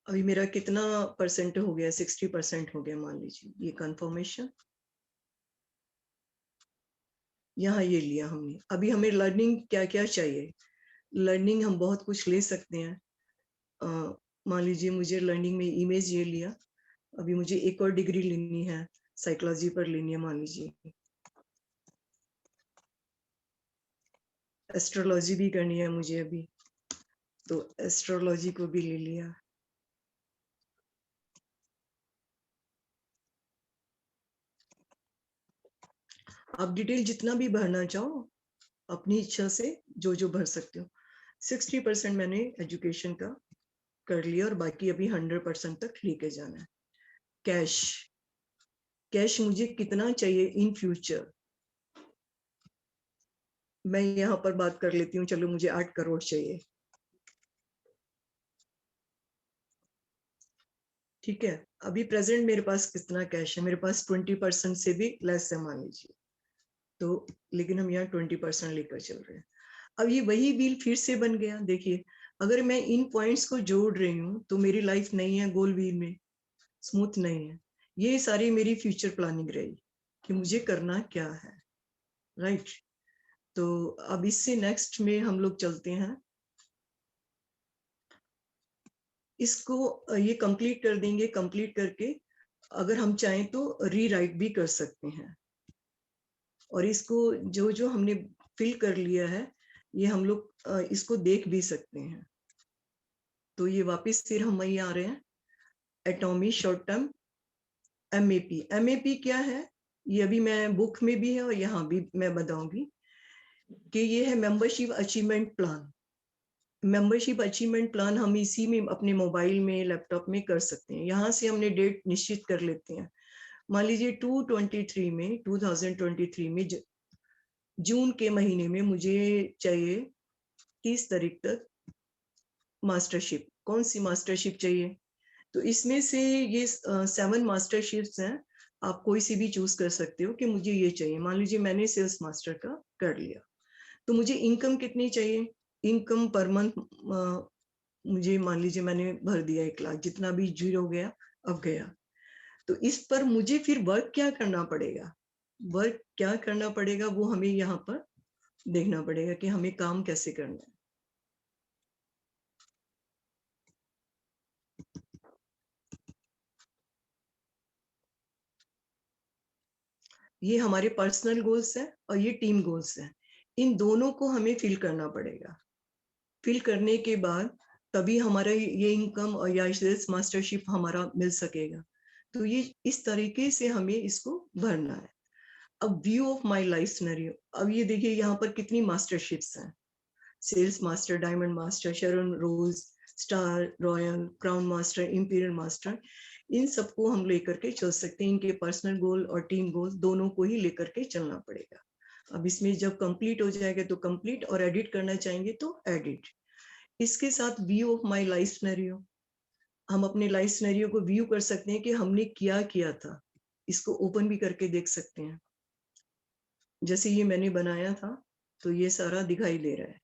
अभी मेरा कितना परसेंट हो गया, 60% हो गया मान लीजिए, ये कंफर्मेशन यहाँ ये लिया हमने। अभी हमें लर्निंग क्या क्या चाहिए, लर्निंग हम बहुत कुछ ले सकते हैं। मान लीजिए मुझे लर्निंग में इमेज ये लिया, अभी मुझे एक और डिग्री लेनी है, साइकोलॉजी पर लेनी है, मान लीजिए एस्ट्रोलॉजी भी करनी है मुझे अभी, तो एस्ट्रोलॉजी को भी ले लिया। आप डिटेल जितना भी भरना चाहो अपनी इच्छा से जो जो भर सकते हो। 60% मैंने एजुकेशन का कर लिया और बाकी अभी 100% तक लेके जाना है। कैश मुझे कितना चाहिए इन फ्यूचर, मैं यहाँ पर बात कर लेती हूँ, चलो मुझे 8 करोड़ चाहिए। ठीक है, अभी प्रेजेंट मेरे पास कितना कैश है, मेरे पास 20% से भी लेस है मान लीजिए, तो लेकिन हम यहाँ 20% लेकर चल रहे हैं। अब ये वही बिल फिर से बन गया। देखिए अगर मैं इन पॉइंट्स को जोड़ रही हूँ तो मेरी लाइफ नहीं है गोल व्हील में, स्मूथ नहीं है। ये सारी मेरी फ्यूचर प्लानिंग रही कि मुझे करना क्या है, राइट। तो अब इससे नेक्स्ट में हम लोग चलते हैं, इसको ये कंप्लीट कर देंगे। कंप्लीट करके अगर हम चाहें तो रीराइट भी कर सकते हैं, और इसको जो जो हमने फिल कर लिया है ये हम लोग इसको देख भी सकते हैं। तो ये वापस फिर हम वही आ रहे हैं, एटॉमी शॉर्ट टर्म एमएपी। एमएपी क्या है, ये अभी मैं बुक में भी है और यहाँ भी मैं बताऊंगी कि ये है membership achievement plan. Membership achievement plan हम इसी में अपने मोबाइल में लैपटॉप में कर सकते हैं। यहाँ से हमने डेट निश्चित कर लेते हैं, मान लीजिए 2023 में जून के महीने में मुझे चाहिए 30 तारीख तक मास्टरशिप। कौन सी मास्टरशिप चाहिए, तो इसमें से ये 7 मास्टरशिप्स हैं, आप कोई सी भी चूज कर सकते हो कि मुझे ये चाहिए। मान लीजिए मैंने सेल्स मास्टर का कर लिया, तो मुझे इनकम कितनी चाहिए, इनकम पर मंथ मुझे मान लीजिए मैंने भर दिया 1 लाख, जितना भी जीरो गया अब गया। तो इस पर मुझे फिर वर्क क्या करना पड़ेगा, वर्क क्या करना पड़ेगा वो हमें यहाँ पर देखना पड़ेगा कि हमें काम कैसे करना है। ये हमारे पर्सनल गोल्स हैं और ये टीम गोल्स हैं। इन दोनों को हमें फिल करना पड़ेगा। फिल करने के बाद तभी हमारा ये इनकम और या सेल्स मास्टरशिप हमारा मिल सकेगा। तो ये इस तरीके से हमें इसको भरना है। अब view of my life scenario, अब ये देखिए यहाँ पर कितनी मास्टरशिप्स हैं। Sales master, diamond master, Sharon rose, star, royal, crown master, imperial master, इन सबको हम लेकर के चल सकते हैं। इनके पर्सनल गोल और टीम गोल दोनों को ही लेकर के चलना पड़ेगा। अब इसमें जब कंप्लीट हो जाएगा तो कंप्लीट, और एडिट करना चाहेंगे तो एडिट। इसके साथ view of my life scenario, हम अपने लाइफ सिनेरियो को व्यू कर सकते हैं कि हमने क्या किया था। इसको ओपन भी करके देख सकते हैं। जैसे ये मैंने बनाया था तो ये सारा दिखाई दे रहा है।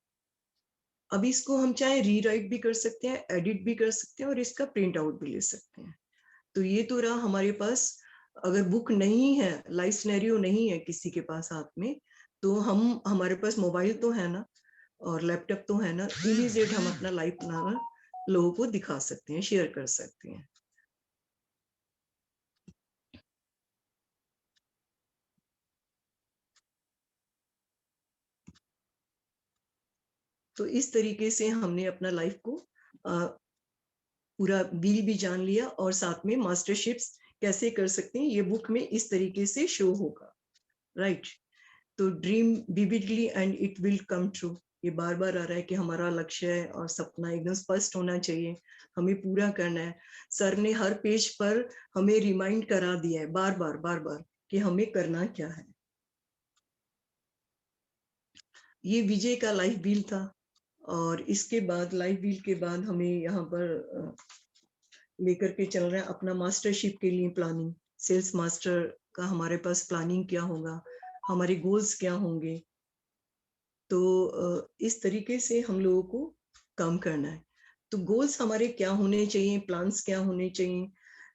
अब इसको हम चाहे रीराइट भी कर सकते हैं, एडिट भी कर सकते हैं और इसका प्रिंट आउट भी ले सकते हैं। तो ये तो रहा हमारे पास। अगर बुक नहीं है, लाइफ सिनेरियो नहीं है किसी के पास हाथ में, तो हम, हमारे पास मोबाइल तो है ना और लैपटॉप तो है ना, इमीडिएट हम अपना लाइफ प्लानर लोगों को दिखा सकते हैं, शेयर कर सकते हैं। तो इस तरीके से हमने अपना लाइफ को पूरा व्हील भी जान लिया और साथ में मास्टरशिप्स कैसे कर सकते हैं ये बुक में इस तरीके से शो होगा, राइट। तो dream vividly and it will come true, ये बार बार आ रहा है कि हमारा लक्ष्य है और सपना एकदम स्पष्ट होना चाहिए, हमें पूरा करना है। सर ने हर पेज पर हमें रिमाइंड करा दिया है बार बार कि हमें करना क्या है। ये विजय का लाइफ व्हील था। और इसके बाद लाइफ व्हील के बाद हमें यहाँ पर लेकर के चल रहे हैं अपना मास्टरशिप के लिए प्लानिंग। सेल्स मास्टर का हमारे पास प्लानिंग क्या होगा, हमारे गोल्स क्या होंगे। तो इस तरीके से हम लोगों को काम करना है। तो गोल्स हमारे क्या होने चाहिए, प्लान्स क्या होने चाहिए।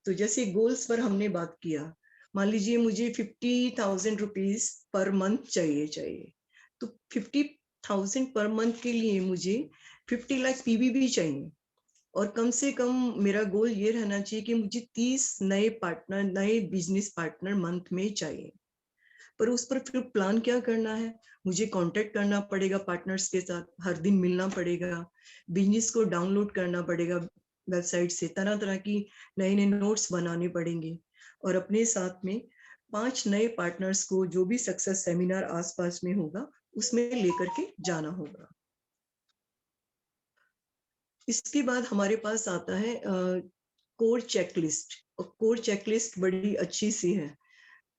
तो जैसे गोल्स पर हमने बात किया, मान लीजिए मुझे 50,000 रुपीज पर मंथ चाहिए। तो 50,000 पर मंथ के लिए मुझे 50 लाख पीवीबी चाहिए। और कम से कम मेरा गोल ये रहना चाहिए कि मुझे 30 नए पार्टनर, नए बिजनेस पार्टनर मंथ में चाहिए। पर उस पर फिर प्लान क्या करना है, मुझे कांटेक्ट करना पड़ेगा पार्टनर्स के साथ, हर दिन मिलना पड़ेगा, बिजनेस को डाउनलोड करना पड़ेगा वेबसाइट से, तरह तरह की नए नए नोट्स बनाने पड़ेंगे। और अपने साथ में 5 नए पार्टनर्स को जो भी सक्सेस सेमिनार आसपास में होगा उसमें लेकर के जाना होगा। इसके बाद हमारे पास आता है कोर चेकलिस्ट। और कोर चेकलिस्ट बड़ी अच्छी सी है।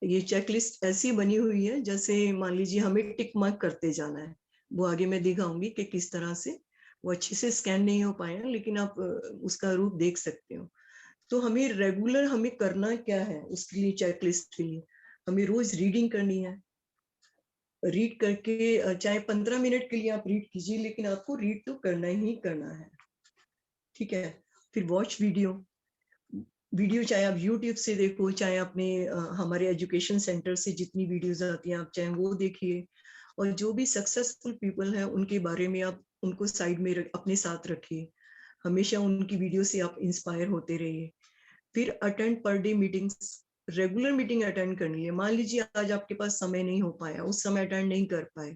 ये चेकलिस्ट ऐसी बनी हुई है जैसे मान लीजिए हमें टिक मार्क करते जाना है। वो आगे मैं दिखाऊंगी कि किस तरह से, वो अच्छे से स्कैन नहीं हो पाया लेकिन आप उसका रूप देख सकते हो। तो हमें रेगुलर हमें करना क्या है, उसके लिए चेकलिस्ट के लिए हमें रोज रीडिंग करनी है। रीड करके चाहे 15 मिनट के लिए आप रीड कीजिए, लेकिन आपको रीड तो करना ही करना है, ठीक है। फिर वॉच वीडियो चाहे आप यूट्यूब से देखो, चाहे अपने हमारे एजुकेशन सेंटर से जितनी वीडियोस आती हैं आप चाहे वो देखिए। और जो भी सक्सेसफुल पीपल हैं उनके बारे में आप उनको साइड में अपने साथ रखिए, हमेशा उनकी वीडियो से आप इंस्पायर होते रहिए। फिर attend per day meetings, regular meeting attend करनी है। मान लीजिए आज आपके पास समय नहीं हो पाया, उस समय अटेंड नहीं कर पाए,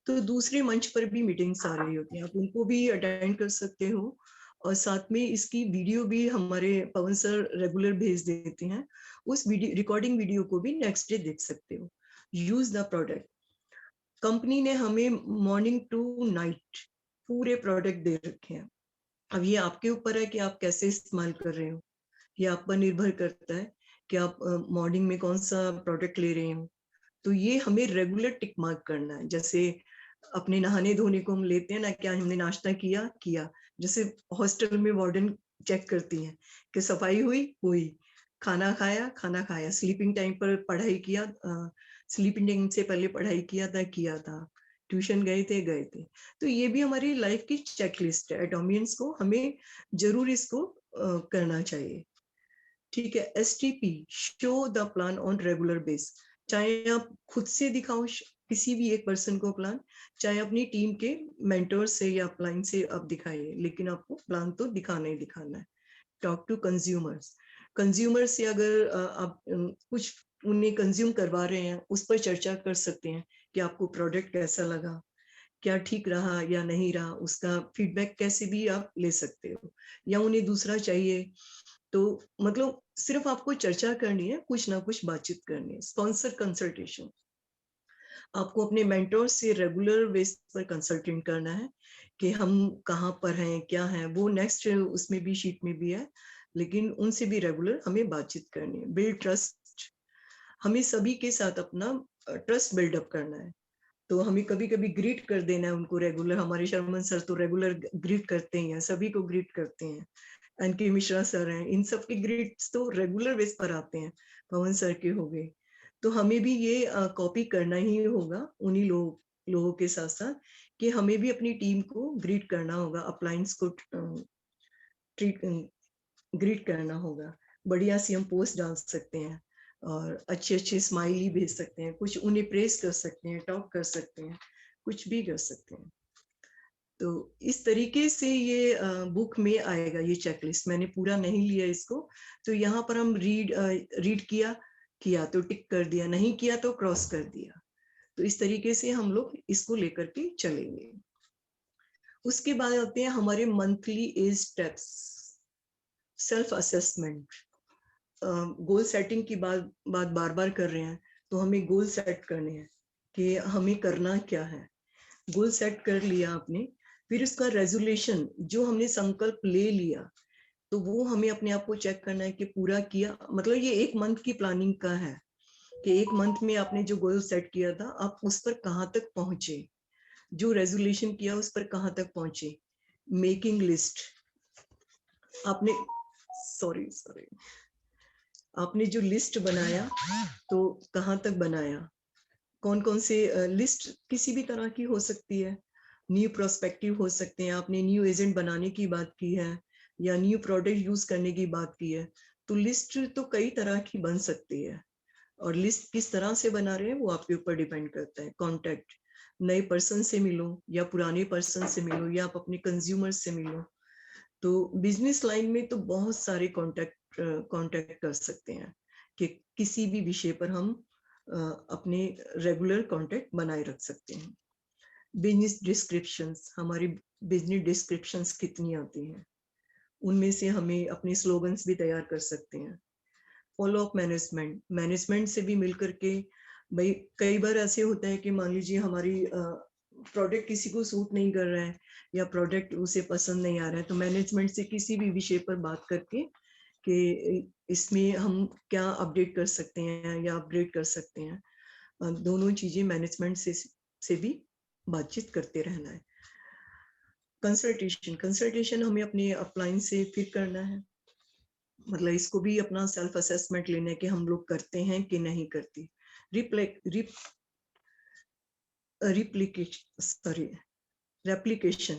तो दूसरे मंच पर भी मीटिंग्स आ रही होती हैं, आप उनको भी अटेंड कर सकते हो। और साथ में इसकी वीडियो भी हमारे पवन सर रेगुलर भेज देते हैं, उस वीडियो रिकॉर्डिंग वीडियो को भी नेक्स्ट डे देख सकते हो। यूज द प्रोडक्ट, कंपनी ने हमें मॉर्निंग टू नाइट पूरे प्रोडक्ट दे रखे हैं। अब ये आपके ऊपर है कि आप कैसे इस्तेमाल कर रहे हो, ये आप पर निर्भर करता है कि आप मॉर्निंग में कौन सा प्रोडक्ट ले रहे हो। तो ये हमें रेगुलर टिक मार्क करना है। जैसे अपने नहाने धोने को हम लेते हैं ना, क्या हमने नाश्ता किया। जैसे हॉस्टल में वार्डन चेक करती हैं कि सफाई हुई, खाना खाया, स्लीपिंग टाइम पर पढ़ाई किया, स्लीपिंग टाइम से पहले पढ़ाई किया था। ट्यूशन गए थे। तो ये भी हमारी लाइफ की चेकलिस्ट है। एटोमियंस को हमें जरूर इसको करना चाहिए। ठीक है। STP, show the plan on regular base. चाहे आप खुद से दिखाओ किसी भी एक पर्सन को प्लान, चाहे अपनी टीम के मेंटर से या अपलाइन से आप दिखाइए, लेकिन आपको प्लान तो दिखाना ही दिखाना है। Talk to consumers. कंज्यूमर से अगर आप कुछ उन्हें कंज्यूम करवा रहे हैं, उस पर चर्चा कर सकते हैं कि आपको प्रोडक्ट कैसा लगा, क्या ठीक रहा या नहीं रहा, उसका फीडबैक कैसे भी आप ले सकते हो। या उन्हें दूसरा चाहिए, तो मतलब सिर्फ आपको चर्चा करनी है, कुछ ना कुछ बातचीत करनी है। स्पॉन्सर कंसल्टेशन, आपको अपने मेंटोर से रेगुलर बेस पर कंसल्टिंग करना है कि हम कहाँ पर हैं, क्या है। वो नेक्स्ट उसमें भी शीट में भी है, लेकिन उनसे भी रेगुलर हमें बातचीत करनी है। बिल्ड ट्रस्ट, हमें सभी के साथ अपना ट्रस्ट बिल्डअप करना है। तो हमें कभी कभी ग्रीट कर देना है उनको रेगुलर। हमारे शर्मन सर तो रेगुलर ग्रीट करते ही हैं, सभी को ग्रीट करते हैं। एनके मिश्रा सर हैं, इन सब के ग्रेड्स तो रेगुलर बेस पर आते हैं। पवन सर के हो गए। तो हमें भी ये कॉपी करना ही होगा उन्हीं लोगों के साथ साथ, कि हमें भी अपनी टीम को ग्रीट करना होगा, अपलाइंस को ट्रीट ग्रीट करना होगा। बढ़िया सी हम पोस्ट डाल सकते हैं और अच्छे अच्छे स्माइली भेज सकते हैं, कुछ उन्हें प्रेस कर सकते हैं, टॉक कर सकते हैं, कुछ भी कर सकते हैं। तो इस तरीके से ये बुक में आएगा ये चेकलिस्ट। मैंने पूरा नहीं लिया इसको, तो यहाँ पर हम रीड किया तो टिक कर दिया, नहीं किया तो क्रॉस कर दिया। तो इस तरीके से हम लोग इसको लेकर के चलेंगे। उसके बाद आते हैं हमारे monthly age steps. Self assessment, goal setting की बात बार बार कर रहे हैं, तो हमें गोल सेट करने हैं कि हमें करना क्या है। गोल सेट कर लिया आपने, फिर उसका रेजोल्यूशन, जो हमने संकल्प ले लिया, तो वो हमें अपने आप को चेक करना है कि पूरा किया। मतलब ये 1 मंथ की प्लानिंग का है कि 1 मंथ में आपने जो गोल सेट किया था, आप उस पर कहाँ तक पहुंचे, जो रेजोल्यूशन किया उस पर कहाँ तक पहुंचे। मेकिंग लिस्ट, आपने सॉरी आपने जो लिस्ट बनाया तो कहाँ तक बनाया, कौन कौन से लिस्ट किसी भी तरह की हो सकती है। न्यू प्रोस्पेक्टिव हो सकते हैं, आपने न्यू एजेंट बनाने की बात की है या न्यू प्रोडक्ट यूज करने की बात की है, तो लिस्ट तो कई तरह की बन सकती है। और लिस्ट किस तरह से बना रहे हैं वो आपके ऊपर डिपेंड करता है। कॉन्टेक्ट, नए पर्सन से मिलो या पुराने पर्सन से मिलो या आप अपने कंज्यूमर से मिलो। तो बिजनेस लाइन में तो बहुत सारे कांटेक्ट कर सकते हैं कि किसी भी विषय पर हम अपने रेगुलर कांटेक्ट बनाए रख सकते हैं। बिजनेस डिस्क्रिप्शंस, हमारी बिजनेस डिस्क्रिप्शंस कितनी आती हैं, उनमें से हमें अपने स्लोगन्स भी तैयार कर सकते हैं। फॉलो अप मैनेजमेंट से भी मिलकर के, भाई कई बार ऐसे होता है कि मान लीजिए हमारी प्रोडक्ट किसी को सूट नहीं कर रहा है या प्रोडक्ट उसे पसंद नहीं आ रहा है, तो मैनेजमेंट से किसी भी विषय पर बात करके कि इसमें हम क्या अपडेट कर सकते हैं या अपग्रेड कर सकते हैं। दोनों चीजें मैनेजमेंट से भी बातचीत करते रहना है। कंसल्टेशन हमें अपने अपलाइन से फिर करना है। मतलब इसको भी अपना सेल्फ असेसमेंट लेना है कि हम लोग करते हैं कि नहीं करते।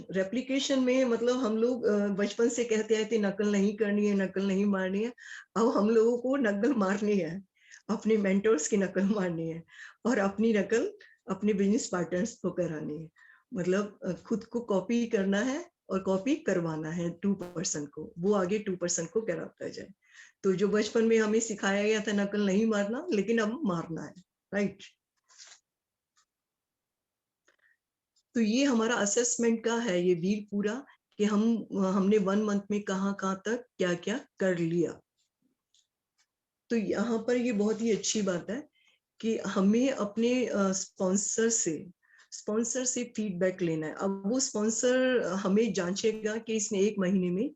रेप्लिकेशन में मतलब हम लोग बचपन से कहते आए थे नकल नहीं करनी है, नकल नहीं मारनी है। अब हम लोगों को नकल मारनी है, अपने मेंटर्स की नकल मारनी है और अपनी नकल अपने बिजनेस पार्टनर्स को करानी है। मतलब खुद को कॉपी करना है और कॉपी करवाना है 2% को, वो आगे 2% को कराता जाए। तो जो बचपन में हमें सिखाया गया था नकल नहीं मारना, लेकिन अब मारना है, राइट। तो ये हमारा असेसमेंट का है ये व्हील पूरा, कि हमने 1 मंथ में कहाँ तक क्या क्या कर लिया। तो यहाँ पर ये बहुत ही अच्छी बात है कि हमें अपने स्पॉन्सर से फीडबैक लेना है। अब वो स्पॉन्सर हमें जांचेगा कि इसने 1 महीने में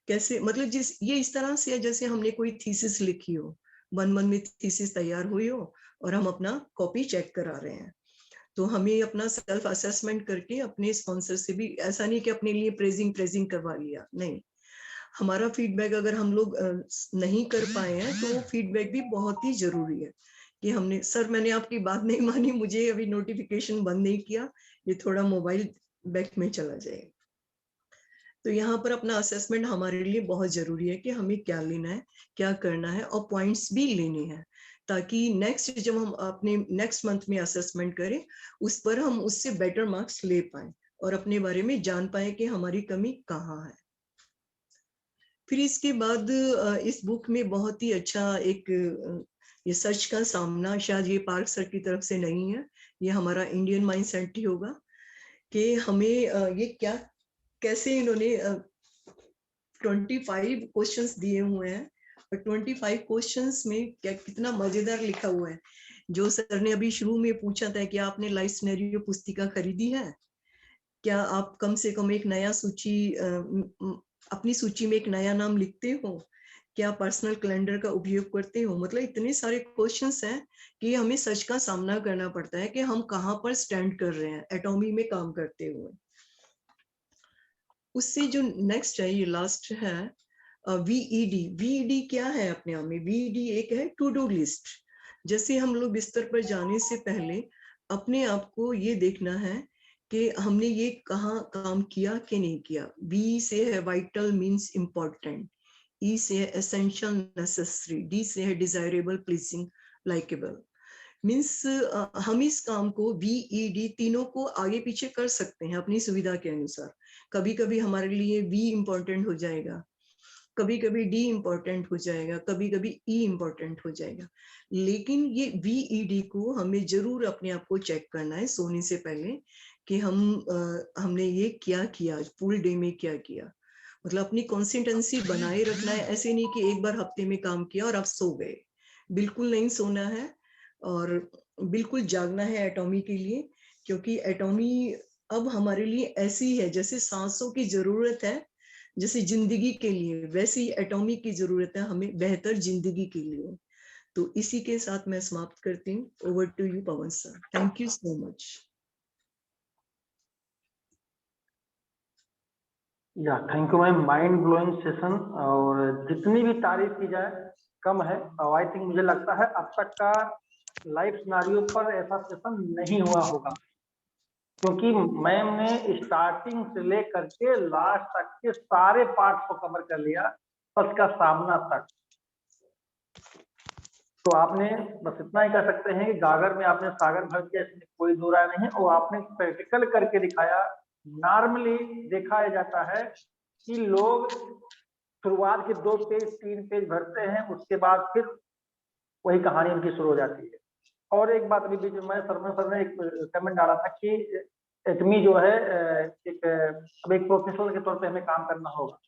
कैसे, मतलब ये इस तरह से है जैसे हमने कोई थीसिस लिखी हो, 1 मंथ में थीसिस तैयार हुई हो और हम अपना कॉपी चेक करा रहे हैं। तो हमें अपना सेल्फ असेसमेंट करके अपने स्पॉन्सर से भी, ऐसा नहीं कि अपने लिए प्रेजिंग करवा लिया, नहीं। हमारा फीडबैक अगर हम लोग नहीं कर पाए हैं तो फीडबैक भी बहुत ही जरूरी है कि हमने सर मैंने आपकी बात नहीं मानी, मुझे अभी नोटिफिकेशन बंद नहीं किया, ये थोड़ा मोबाइल बैक में चला जाएगा। तो यहाँ पर अपना असेसमेंट हमारे लिए बहुत जरूरी है कि हमें क्या लेना है, क्या करना है और पॉइंट्स भी लेने हैं, ताकि नेक्स्ट जब हम अपने नेक्स्ट मंथ में असेसमेंट करें उस पर हम उससे बेटर मार्क्स ले पाए और अपने बारे में जान पाए कि हमारी कमी कहाँ है। फिर इसके बाद इस बुक में बहुत ही अच्छा एक ये सच का सामना, शायद ये पार्क सर की तरफ से नहीं है, ये हमारा इंडियन माइंडसेट ही होगा कि हमें ये क्या कैसे इन्होंने 25 क्वेश्चंस दिए हुए हैं और 25 क्वेश्चंस में क्या कितना मजेदार लिखा हुआ है। जो सर ने अभी शुरू में पूछा था कि आपने लाइफ सिनेरियो पुस्तिका खरीदी है, क्या आप कम से कम एक नया सूची अपनी सूची में एक नया नाम लिखते हो, क्या पर्सनल कैलेंडर का उपयोग करते हो। मतलब इतने सारे क्वेश्चंस हैं कि हमें सच का सामना करना पड़ता है कि हम कहाँ पर स्टैंड कर रहे हैं एटॉमी में काम करते हुए। उससे जो नेक्स्ट है, ये लास्ट है वीईडी। वीईडी क्या है अपने आप में? वीईडी एक है टू डू लिस्ट। जैसे हम लोग बिस्तर पर जाने से पहले अपने आप को ये देखना है कि हमने ये कहाँ काम किया कि नहीं किया। बी से है वाइटल मीन्स इम्पोर्टेंट, ई से है एसेंशियल नेसेसरी, डी से है डिजायरेबल प्लीजिंग लाइकेबल। मीन्स हम इस काम को वीईडी तीनों को आगे पीछे कर सकते हैं अपनी सुविधा के अनुसार। कभी कभी हमारे लिए वी इम्पोर्टेंट हो जाएगा, कभी कभी डी इम्पोर्टेंट हो जाएगा, कभी कभी ई इम्पोर्टेंट हो जाएगा, लेकिन ये वीईडी को हमें जरूर अपने आप को चेक करना है सोने से पहले कि हमने ये क्या किया, फुल डे में क्या किया। मतलब अपनी कंसिस्टेंसी बनाए रखना है। ऐसे नहीं कि एक बार हफ्ते में काम किया और आप सो गए, बिल्कुल नहीं सोना है और बिल्कुल जागना है एटॉमी के लिए, क्योंकि एटॉमी अब हमारे लिए ऐसी है जैसे सांसों की जरूरत है, जैसे जिंदगी के लिए वैसी एटॉमी की जरूरत है हमें बेहतर जिंदगी के लिए। तो इसी के साथ मैं समाप्त करती हूँ। Over to you Pawan sir, thank you so much. Yeah thank you ma'am, mind blowing session, और जितनी भी तारीफ की जाए कम है। और आई थिंक मुझे लगता है अब तक का लाइफ सिनारियो पर ऐसा सेशन नहीं हुआ होगा, क्योंकि मैम ने स्टार्टिंग से लेकर के लास्ट तक के सारे पार्ट्स को कवर कर लिया, सच का सामना तक। तो आपने बस इतना ही कर सकते हैं कि गागर में आपने सागर भर दिया, इसमें कोई दो राय नहीं है। और आपने प्रैक्टिकल करके दिखाया। नॉर्मली देखा जाता है कि लोग शुरुआत के 2 पेज 3 पेज भरते हैं, उसके बाद फिर वही कहानी उनकी शुरू हो जाती है। और एक बात अभी बीच में शर्मा सर ने एक कमेंट डाला था कि एटमी जो है एक अब एक प्रोफेसर के तौर पे हमें काम करना होगा।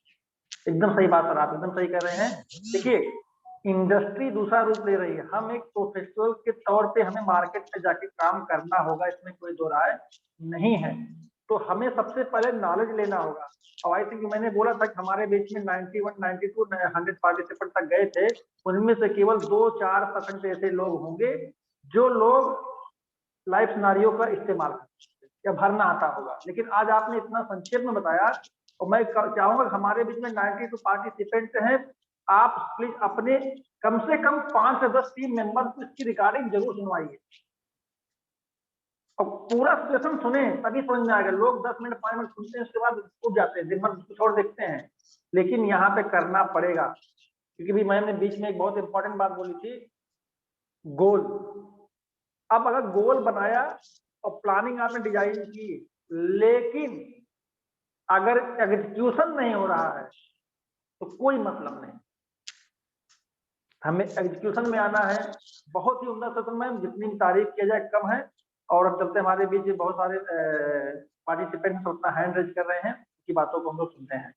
एकदम सही बात सर, आप एकदम सही कर रहे हैं। देखिए, इंडस्ट्री दूसरा रूप ले रही है, हम एक प्रोफेशनल के तौर पे हमें मार्केट में जाके काम करना होगा, इसमें कोई दो राय नहीं है। तो हमें सबसे पहले नॉलेज लेना होगा। और आई थिंक मैंने बोला था कि हमारे बीच में 91, 92, 100 पार्टिसिपेंट तक गए थे, उनमें से केवल 2-4% ऐसे लोग होंगे जो लोग लाइफ सिनारियो का इस्तेमाल या भरना आता होगा। लेकिन आज आपने इतना संक्षेप में बताया, और मैं चाहूंगा हमारे बीच में 92 पार्टिसिपेंट हैं, आप प्लीज अपने कम से कम 5 से 10 टीम मेंबर को इसकी रिकॉर्डिंग जरूर सुनवाइए और पूरा सेशन सुने, तभी समझ में आएगा। लोग 10 मिनट 5 मिनट सुनते हैं, उसके बाद उठ जाते हैं, दिन भर कुछ और देखते हैं। लेकिन यहाँ पे करना पड़ेगा, क्योंकि भी मैंने बीच में एक बहुत इंपॉर्टेंट बात बोली थी, गोल। अब अगर गोल बनाया और प्लानिंग आपने डिजाइन की, लेकिन अगर एग्जीक्यूशन नहीं हो रहा है तो कोई मतलब नहीं। हमें एग्जीक्यूशन में आना है। बहुत ही उम्दा सेशन में जितनी भी तारीफ किया जाए कम है। और अब चलते हमारे बीच बहुत सारे पार्टिसिपेंट्स अपना हैंड रेज कर रहे हैं, उनकी बातों को हम लोग सुनते हैं।